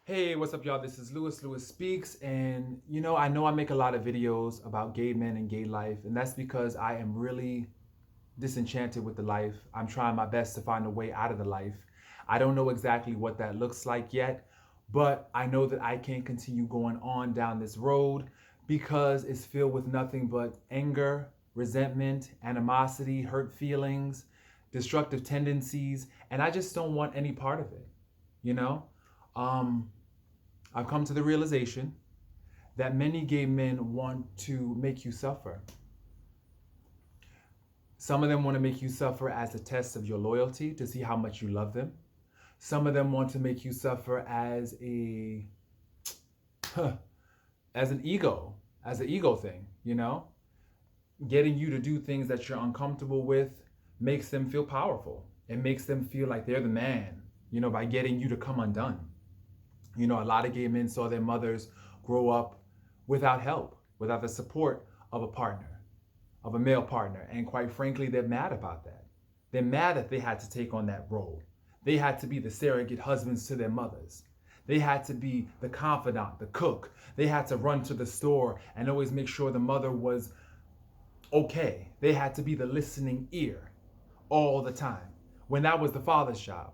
Hey, what's up, y'all? This is Lewis Speaks. And I know I make a lot of videos about gay men and gay life, and that's because I am really disenchanted with the life. I'm trying my best to find a way out of the life. I don't know exactly what that looks like yet, but I know that I can't continue going on down this road because it's filled with nothing but anger, resentment, animosity, hurt feelings, destructive tendencies, and I just don't want any part of it, you know? Um, I've come to the realization that many gay men want to make you suffer. Some of them want to make you suffer as a test of your loyalty to see how much you love them. Some of them want to make you suffer as as an ego thing, Getting you to do things that you're uncomfortable with makes them feel powerful. It makes them feel like they're the man, by getting you to come undone. A lot of gay men saw their mothers grow up without help, without the support of a partner, of a male partner. And quite frankly, they're mad about that. They're mad that they had to take on that role. They had to be the surrogate husbands to their mothers. They had to be the confidant, the cook. They had to run to the store and always make sure the mother was okay. They had to be the listening ear all the time when that was the father's job.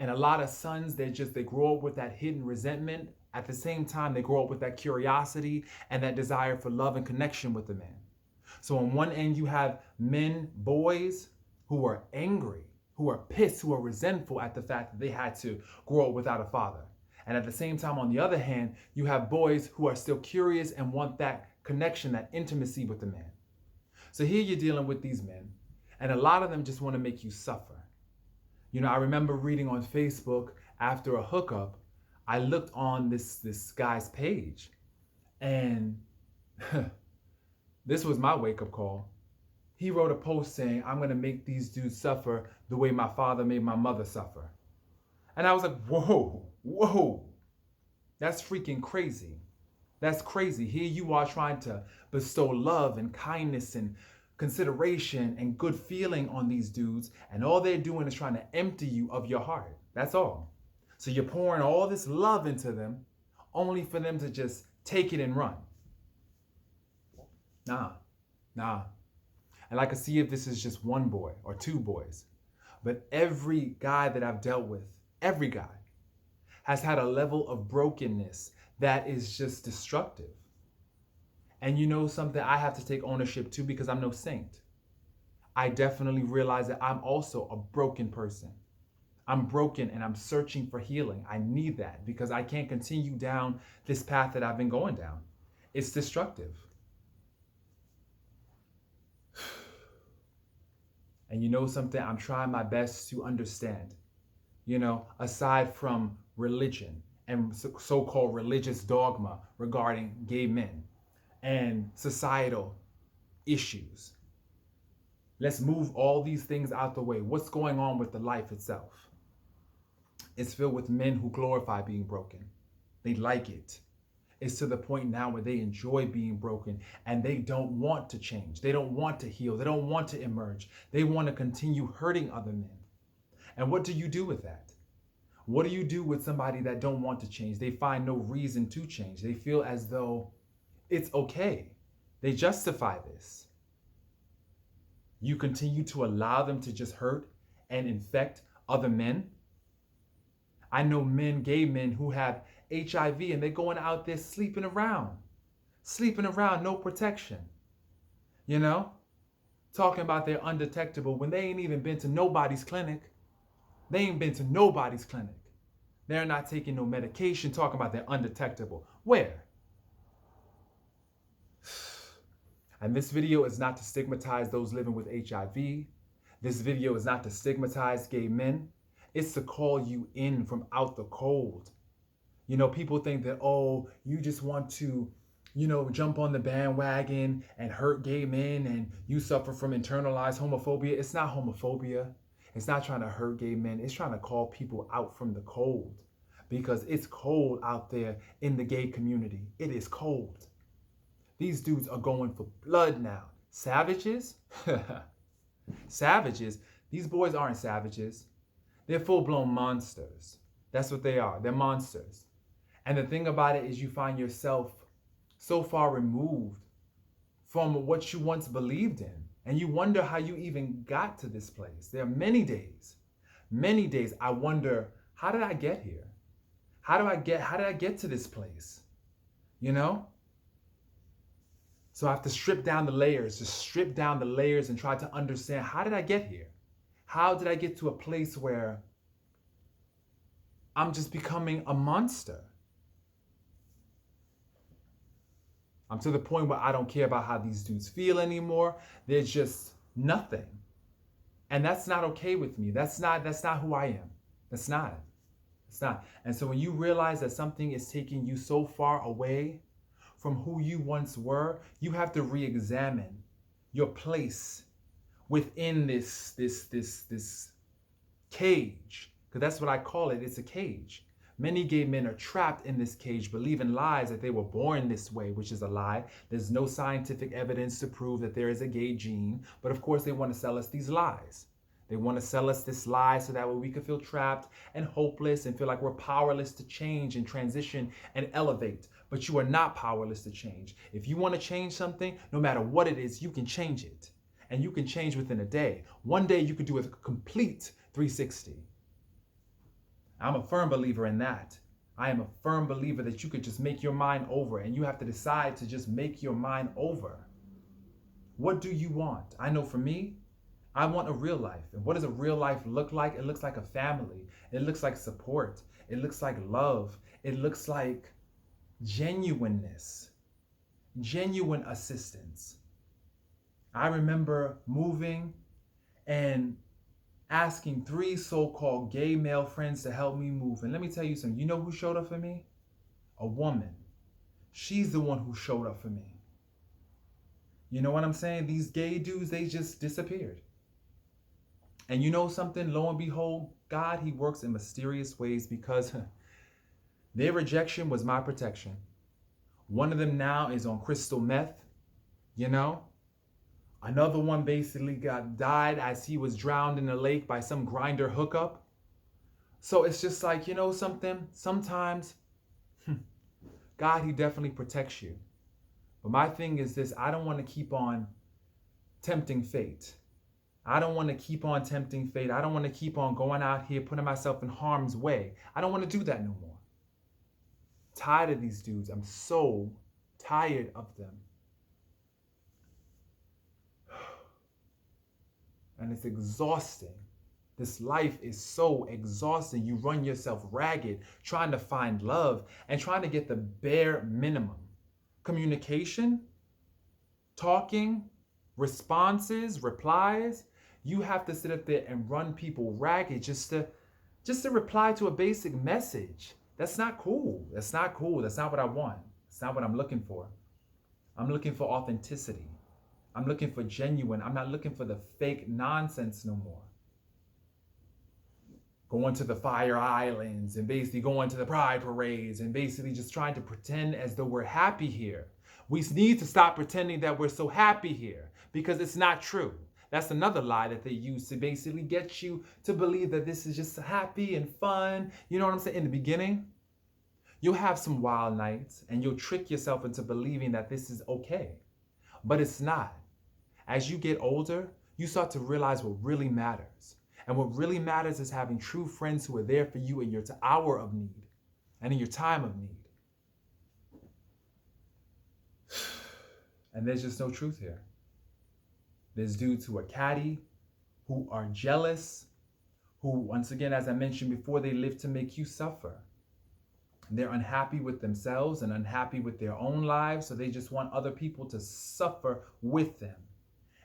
And a lot of sons, they grow up with that hidden resentment. At the same time, they grow up with that curiosity and that desire for love and connection with the man. So on one end, you have men, boys who are angry, who are pissed, who are resentful at the fact that they had to grow up without a father. And at the same time, on the other hand, you have boys who are still curious and want that connection, that intimacy with the man. So here you're dealing with these men, and a lot of them just want to make you suffer. I remember reading on Facebook after a hookup, I looked on this guy's page, and this was my wake-up call. He wrote a post saying, "I'm going to make these dudes suffer the way my father made my mother suffer." And I was like, whoa, that's freaking crazy. That's crazy. Here you are trying to bestow love and kindness and consideration and good feeling on these dudes, and all they're doing is trying to empty you of your heart. That's all. So you're pouring all this love into them only for them to just take it and run. Nah. And I can see if this is just one boy or two boys, but every guy that I've dealt with, every guy, has had a level of brokenness that is just destructive. And you know something, I have to take ownership too because I'm no saint. I definitely realize that I'm also a broken person. I'm broken and I'm searching for healing. I need that because I can't continue down this path that I've been going down. It's destructive. And you know something, I'm trying my best to understand. Aside from religion and so-called religious dogma regarding gay men and societal issues. Let's move all these things out the way. What's going on with the life itself? It's filled with men who glorify being broken. They like it. It's to the point now where they enjoy being broken and they don't want to change. They don't want to heal. They don't want to emerge. They want to continue hurting other men. And what do you do with that? What do you do with somebody that don't want to change? They find no reason to change. They feel as though it's okay. They justify this. You continue to allow them to just hurt and infect other men. I know men, gay men who have HIV and they're going out there sleeping around, no protection, talking about they're undetectable when they ain't even been to nobody's clinic. They ain't been to nobody's clinic. They're not taking no medication, talking about they're undetectable. Where? And this video is not to stigmatize those living with HIV. This video is not to stigmatize gay men. It's to call you in from out the cold. People think that, oh, you just want to, jump on the bandwagon and hurt gay men and you suffer from internalized homophobia. It's not homophobia. It's not trying to hurt gay men. It's trying to call people out from the cold because it's cold out there in the gay community. It is cold. These dudes are going for blood now. Savages? Savages? These boys aren't savages. They're full-blown monsters. That's what they are. They're monsters. And the thing about it is you find yourself so far removed from what you once believed in. And you wonder how you even got to this place. There are many days I wonder, how did I get here? How did I get to this place? You know? So I have to strip down the layers, just strip down the layers and try to understand, how did I get here? How did I get to a place where I'm just becoming a monster? I'm to the point where I don't care about how these dudes feel anymore. They're just nothing. And that's not okay with me. That's not who I am. That's not. It's not. And so when you realize that something is taking you so far away from who you once were, you have to re-examine your place within this cage. Because that's what I call it. It's a cage. Many gay men are trapped in this cage, believing lies that they were born this way, which is a lie. There's no scientific evidence to prove that there is a gay gene. But of course, they want to sell us these lies. They want to sell us this lie so that way we can feel trapped and hopeless and feel like we're powerless to change and transition and elevate. But you are not powerless to change. If you want to change something, no matter what it is, you can change it. And you can change within a day. One day you could do a complete 360. I'm a firm believer in that. I am a firm believer that you could just make your mind over, and you have to decide to just make your mind over. What do you want? I know for me, I want a real life. And what does a real life look like? It looks like a family. It looks like support. It looks like love. It looks like genuineness, genuine assistance. I remember moving and asking 3 so-called gay male friends to help me move. And let me tell you something. You know who showed up for me? A woman. She's the one who showed up for me. You know what I'm saying? These gay dudes, they just disappeared. And you know something? Lo and behold, God, he works in mysterious ways, because their rejection was my protection. One of them now is on crystal meth, you know? Another one basically died as he was drowned in a lake by some grinder hookup. So it's just like, you know something? Sometimes, God, he definitely protects you. But my thing is this: I don't want to keep on tempting fate. I don't want to keep on tempting fate. I don't want to keep on going out here putting myself in harm's way. I don't want to do that no more. Tired of these dudes. I'm so tired of them. And it's exhausting. This life is so exhausting. You run yourself ragged trying to find love and trying to get the bare minimum. Communication, talking, responses, replies. You have to sit up there and run people ragged just to reply to a basic message. That's not cool. That's not cool. That's not what I want. That's not what I'm looking for. I'm looking for authenticity. I'm looking for genuine. I'm not looking for the fake nonsense no more. Going to the fire islands and basically going to the pride parades and basically just trying to pretend as though we're happy here. We need to stop pretending that we're so happy here, because it's not true. That's another lie that they use to basically get you to believe that this is just happy and fun. You know what I'm saying? In the beginning, you'll have some wild nights and you'll trick yourself into believing that this is okay, but it's not. As you get older, you start to realize what really matters. And what really matters is having true friends who are there for you in your hour of need and in your time of need. And there's just no truth here. There's dudes who are catty, who are jealous, who, once again, as I mentioned before, they live to make you suffer. They're unhappy with themselves and unhappy with their own lives, so they just want other people to suffer with them.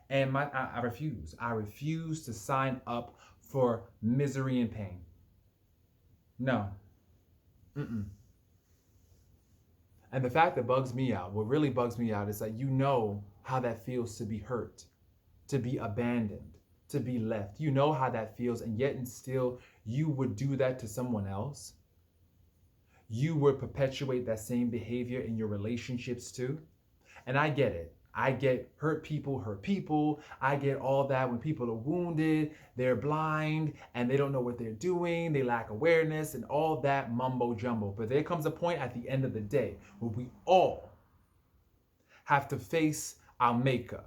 And I refuse. I refuse to sign up for misery and pain. No. And the fact that bugs me out, what really bugs me out, is that you know how that feels to be hurt, to be abandoned, to be left. You know how that feels, and yet and still you would do that to someone else. You would perpetuate that same behavior in your relationships too. And I get it. I get hurt people. I get all that when people are wounded, they're blind, and they don't know what they're doing. They lack awareness and all that mumbo jumbo. But there comes a point at the end of the day where we all have to face our maker.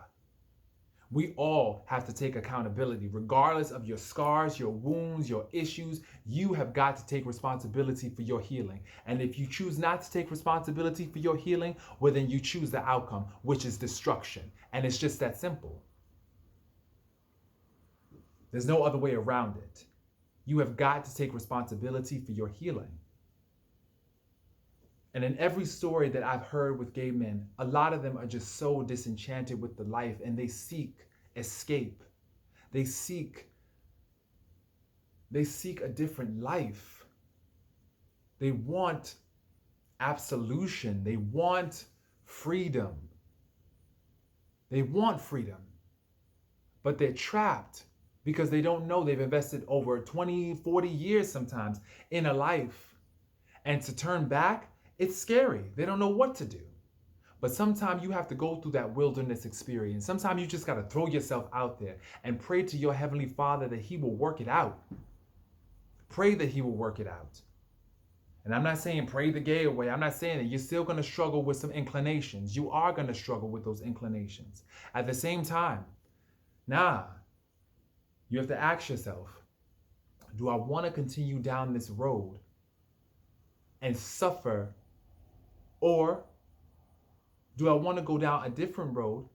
We all have to take accountability, regardless of your scars, your wounds, your issues. You have got to take responsibility for your healing. And if you choose not to take responsibility for your healing, well, then you choose the outcome, which is destruction. And it's just that simple. There's no other way around it. You have got to take responsibility for your healing. And in every story that I've heard with gay men, a lot of them are just so disenchanted with the life and they seek escape. They seek a different life. They want absolution. They want freedom. They want freedom. But they're trapped because they don't know they've invested over 20, 40 years sometimes in a life. And to turn back, it's scary. They don't know what to do. But sometimes you have to go through that wilderness experience. Sometimes you just got to throw yourself out there and pray to your Heavenly Father that He will work it out. Pray that He will work it out. And I'm not saying pray the gay away. I'm not saying that you're still going to struggle with some inclinations. You are going to struggle with those inclinations. At the same time, you have to ask yourself, do I want to continue down this road and suffer? Or do I want to go down a different road,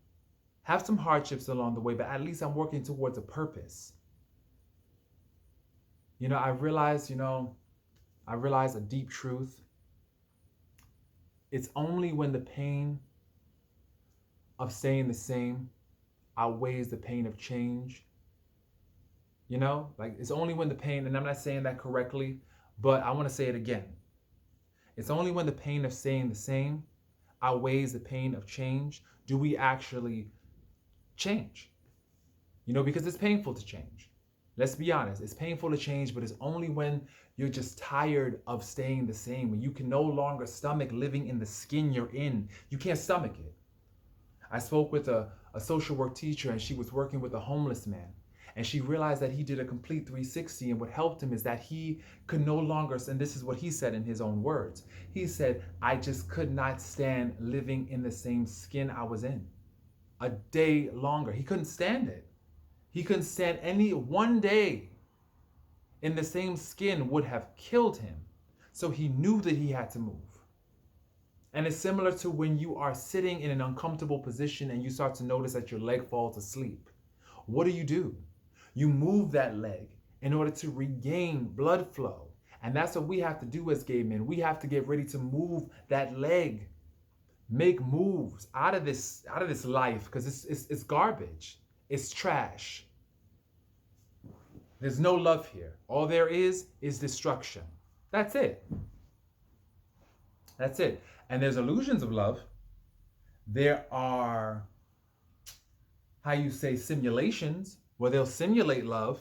have some hardships along the way, but at least I'm working towards a purpose? I realized a deep truth. It's only when the pain of staying the same outweighs the pain of change. It's only when the pain, and I'm not saying that correctly, but I want to say it again. It's only when the pain of staying the same outweighs the pain of change do we actually change. Because it's painful to change. Let's be honest. It's painful to change, but it's only when you're just tired of staying the same, when you can no longer stomach living in the skin you're in. You can't stomach it. I spoke with a social work teacher, and she was working with a homeless man. And she realized that he did a complete 360, and what helped him is that he could no longer, and this is what he said in his own words. He said, I just could not stand living in the same skin I was in a day longer. He couldn't stand it. He couldn't stand any one day in the same skin would have killed him. So he knew that he had to move. And it's similar to when you are sitting in an uncomfortable position and you start to notice that your leg falls asleep. What do? You move that leg in order to regain blood flow. And that's what we have to do as gay men. We have to get ready to move that leg. Make moves out of this life, because it's garbage. It's trash. There's no love here. All there is destruction. That's it. That's it. And there's illusions of love. There are, simulations, where they'll simulate love,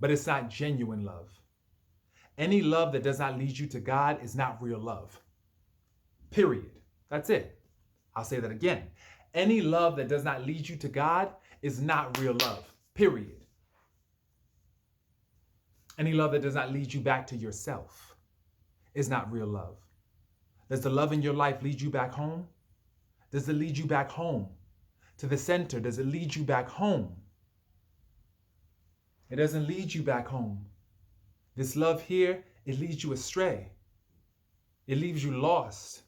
but it's not genuine love. Any love that does not lead you to God is not real love. Period. That's it. I'll say that again. Any love that does not lead you to God is not real love. Period. Any love that does not lead you back to yourself is not real love. Does the love in your life lead you back home? Does it lead you back home? To the center? Does it lead you back home? It doesn't lead you back home. This love here, it leads you astray. It leaves you lost.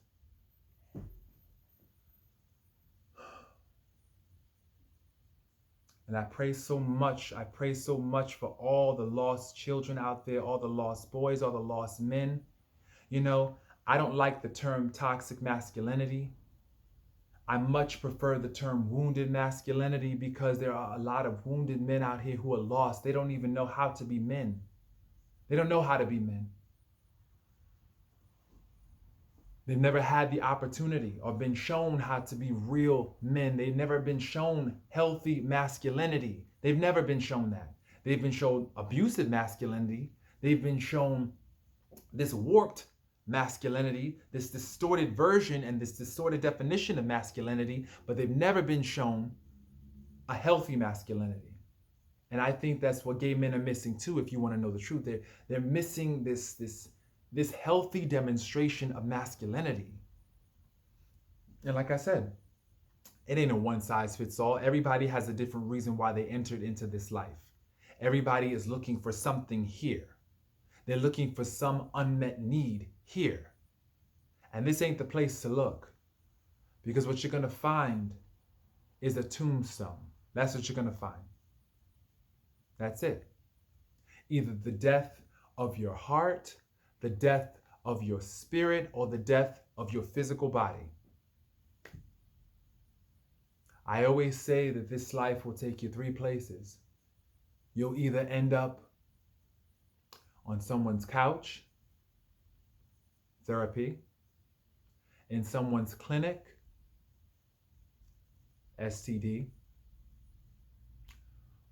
And I pray so much for all the lost children out there, all the lost boys, all the lost men. I don't like the term toxic masculinity. I much prefer the term wounded masculinity, because there are a lot of wounded men out here who are lost. They don't even know how to be men. They don't know how to be men. They've never had the opportunity or been shown how to be real men. They've never been shown healthy masculinity. They've never been shown that. They've been shown abusive masculinity. They've been shown this warped masculinity, this distorted version and this distorted definition of masculinity, but they've never been shown a healthy masculinity. And I think that's what gay men are missing too, if you want to know the truth. They're missing this healthy demonstration of masculinity. And like I said, it ain't a one size fits all. Everybody has a different reason why they entered into this life. Everybody is looking for something here. They're looking for some unmet need here. And this ain't the place to look. Because what you're going to find is a tombstone. That's what you're going to find. That's it. Either the death of your heart, the death of your spirit, or the death of your physical body. I always say that this life will take you three places. You'll either end up on someone's couch, therapy, in someone's clinic, STD,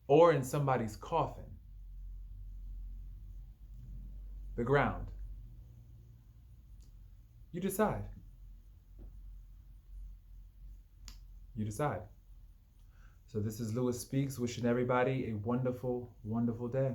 or in somebody's coffin, the ground. You decide. You decide. So this is Lewis Speaks, wishing everybody a wonderful, wonderful day.